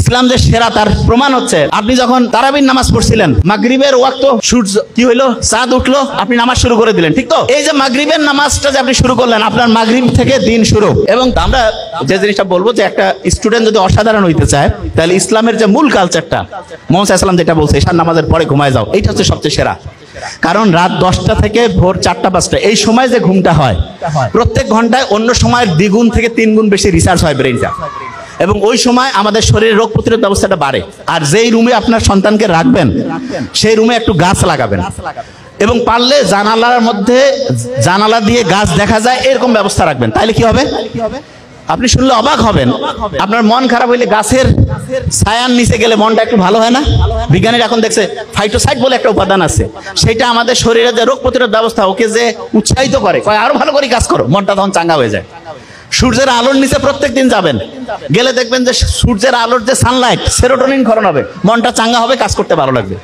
ইসলাম যে সেরা তার প্রমাণ হচ্ছে আপনি যখন তারাবির নামাজ পড়ছিলেন, মাগরিবের ওয়াক্ত সূর্য কি হইলো, চাঁদ উঠলো, আপনি নামাজ শুরু করে দিলেন, ঠিক তো? এই যে মাগরিবের নামাজটা যে আপনি শুরু করলেন, আপনার মাগরিব থেকে দিন শুরু। এবং আমরা যে জিনিসটা বলবো যে একটা স্টুডেন্ট যদি অসাধারণ হইতে চায়, তাহলে ইসলামের যে মূল কালচারটা মুহাম্মদ সাল্লাল্লাহু আলাইহি ওয়াসাল্লাম যেটা বলছে ঈশার নামাজের পরে ঘুমায় যাও, এইটা হচ্ছে সবচেয়ে সেরা। কারণ রাত 10টা থেকে ভোর 4টা-5টা এই সময় যে ঘুমটা হয়, প্রত্যেক ঘন্টায় অন্য সময়ের দ্বিগুণ থেকে 3 গুণ বেশি রিসার্চ হয় ব্রেইনটা, এবং ওই সময় আমাদের শরীরের রোগ প্রতিরোধ ব্যবস্থাটা বাড়ে। আর যেই রুমে আপনার সন্তানকে রাখবেন সেই রুমে একটু গাছ লাগাবেন, এবং পারলে জানালার মধ্যে জানালা দিয়ে গাছ দেখা যায় এরকম ব্যবস্থা রাখবেন। তাইলে কি হবে, আপনি শুনলে অবাক হবেন, আপনার মন খারাপ হইলে গাছের ছায়ার নিচে গেলে মনটা একটু ভালো হয় না? বিজ্ঞানীরা এখন দেখছে ফাইটোসাইট বলে একটা উপাদান আছে, সেটা আমাদের শরীরে যে রোগ প্রতিরোধ ব্যবস্থা ওকে যে উৎসাহিত করে, আরো ভালো করে কাজ করো, মনটা তখন চাঙ্গা হয়ে যায়। সূর্যের আলোর নিচে প্রত্যেকদিন যাবেন, গেলে দেখবেন যে সূর্যের আলোর যে সানলাইট, সেরোটোনিন ক্ষরণ হবে, মনটা চাঙ্গা হবে, কাজ করতে ভালো লাগবে।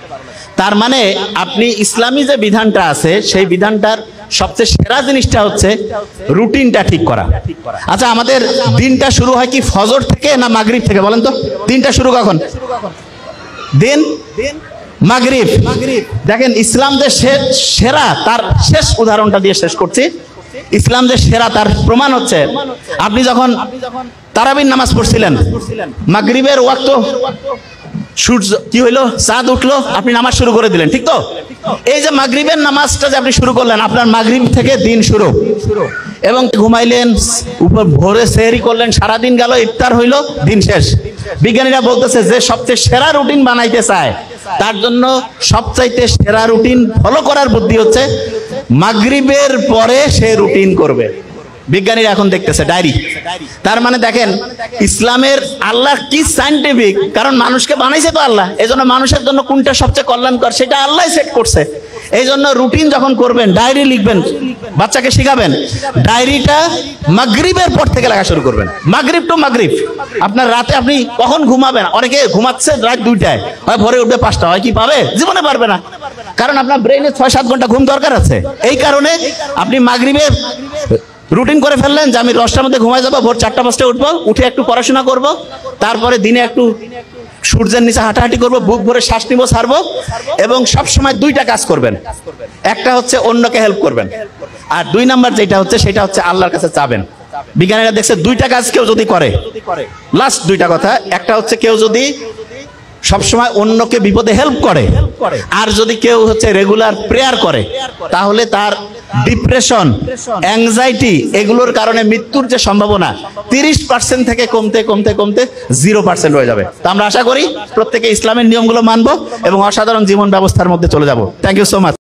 তার মানে আপনি ইসলামী যে বিধানটা আছে সেই বিধানটার সবচেয়ে সেরা জিনিসটা হচ্ছে রুটিনটা ঠিক করা। আচ্ছা, আমাদের দিনটা শুরু হয় কি ফজর থেকে না মাগরিব থেকে বলেন তো? দিনটা শুরু কখন? দিন মাগরিব। দেখেন ইসলাম যে সেরা তার শেষ উদাহরণটা দিয়ে শেষ করছি। ইসলাম যে সেরা তার প্রমাণ হচ্ছে আপনি যখন তারাবির নামাজ পড়ছিলেন, মাগরিবের ওয়াক্ত সূর্য কি হইলো, চাঁদ উঠলো, আপনি নামাজ শুরু করে দিলেন, ঠিক তো? এই যে মাগরিবের নামাজটা যে আপনি শুরু করলেন, আপনার মাগরিব থেকে দিন শুরু, এবং ঘুমাইলেন, উপর ভোরে সেহরি করলেন, সারাদিন গেল, ইফতার হইলো, দিন শেষ। বিজ্ঞানীরা বলতেছে যে সবচেয়ে সেরা রুটিন বানাইতে চায় তার জন্য সবচাইতে সেরা রুটিন ফলো করার বুদ্ধি হচ্ছে মাগরিবের পরে সে রুটিন করবে। বিজ্ঞানীরা এখন দেখতেছে ডায়েরি। তার মানে দেখেন ইসলামের আল্লাহ কি সায়েন্টিফিক, কারণ মানুষকে বানাইছে তো আল্লাহ, এই জন্য মানুষের জন্য কোনটা সবচেয়ে কল্যাণকর সেটা আল্লাহ সেট করছে। এই জন্য রুটিন যখন করবেন, ডায়েরি লিখবেন, বাচ্চাকে শিখাবেন, ডায়েরিটা মাগরিবের পর থেকে লেখা শুরু করবেন, মাগরিব টু মাগরিব। আপনার রাতে আপনি কখন ঘুমাবেন, অনেকে ঘুমাচ্ছে রাত 2টায়, হয় ভোরে উঠবে 5টা, হয় কি পাবে? জীবনে পারবে না, কারণ আপনার ব্রেইনে 6-7 ঘন্টা ঘুম দরকার আছে। এই কারণে আপনি মাগরিবে রুটিন করে ফেললেন যে আমি 10টার মধ্যে ঘুমাই যাবো, ভোর 4টা-5টায় উঠবো, উঠে একটু পড়াশোনা করব, তারপরে দিনে একটু সূর্যের নিচে হাঁটাহাঁটি করবো, বুক ভরে শ্বাস নিবো, ছাড়বো, এবং সব সময় 2টা কাজ করবেন। একটা হচ্ছে অন্যকে হেল্প করবেন, আর 2 নাম্বার যেটা হচ্ছে সেটা হচ্ছে আল্লাহর কাছে চাবেন। বিজ্ঞানীরা দেখছে 2টা কাজ কেউ যদি করে, লাস্ট 2টা কথা, একটা হচ্ছে কেউ যদি সবসময় অন্যকে বিপদে হেল্প করে, আর যদি কেউ হচ্ছে রেগুলার প্রেয়ার করে, তাহলে তার ডিপ্রেশন, অ্যাংজাইটি এগুলোর কারণে মৃত্যুর যে সম্ভাবনা 30% থেকে কমতে কমতে কমতে 0% হয়ে যাবে। তা আমরা আশা করি প্রত্যেকে ইসলামের নিয়মগুলো মানবো এবং অসাধারণ জীবন ব্যবস্থার মধ্যে চলে যাব। Thank you so much.